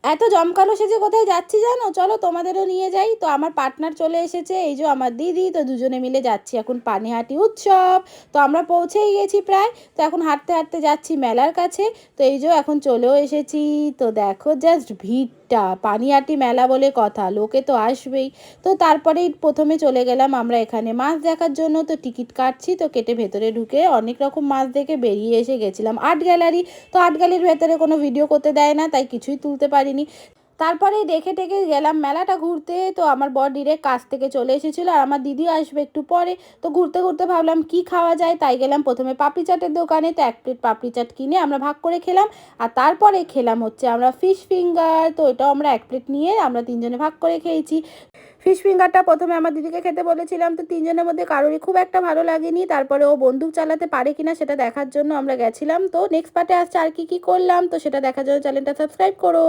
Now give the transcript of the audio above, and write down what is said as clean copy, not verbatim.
এত জমকালো সেজে কোথায় যাচ্ছি জানো? চলো তোমাদেরও নিয়ে যাই। তো আমার পার্টনার চলে এসেছে, এই যে আমার দিদি। তো দুজনে মিলে যাচ্ছি এখন পানিহাটি উৎসব। তো আমরা পৌঁছেই গেছি প্রায়। তো এখন হাঁটতে হাঁটতে যাচ্ছি মেলার কাছে। তো এই যে এখন চলেও এসেছি। তো দেখো জাস্ট ভিড়টা, পানিহাটি মেলা বলে কথা, লোকে তো আসবেই। তো তারপরেই প্রথমে চলে গেলাম আমরা এখানে মাছ দেখার জন্য। তো টিকিট কাটছি, তো কেটে ভেতরে ঢুকে অনেক রকম মাছ দেখে বেরিয়ে এসে গেছিলাম আর্ট গ্যালারি। তো আর্ট গ্যালারির ভেতরে কোনো ভিডিও করতে দেয় না, তাই কিছুই তুলতে পারিনি। তারপরে দেখে টেকে গেলাম মেলাটা ঘুরতে। তো আমার বর ডিরেক্ট কাছ থেকে চলে এসেছিলো, আর আমার দিদি আসবে একটু পরে। তো ঘুরতে ঘুরতে ভাবলাম কি খাওয়া যায়, তাই গেলাম প্রথমে পাপড়ি চাটের দোকানে। তো 1 প্লেট পাপড়ি চাট কিনে আমরা ভাগ করে খেলাম। আর তারপরে খেলাম হচ্ছে আমরা ফিশ ফিঙ্গার। তো এটাও আমরা 1 প্লেট নিয়ে আমরা তিনজনে ভাগ করে খেয়েছি। ফিশ ফিঙ্গারটা প্রথমে আমার দিদিকে খেতে বলেছিলাম, তো তিনজনের মধ্যে কারোরই খুব একটা ভালো লাগেনি। তারপরে ও বন্দুক চালাতে পারে কিনা সেটা দেখার জন্য আমরা গেছিলাম। তো নেক্সট পার্টে আসছে আর কি কি করলাম, তো সেটা দেখার জন্য চ্যানেলটা সাবস্ক্রাইব করো।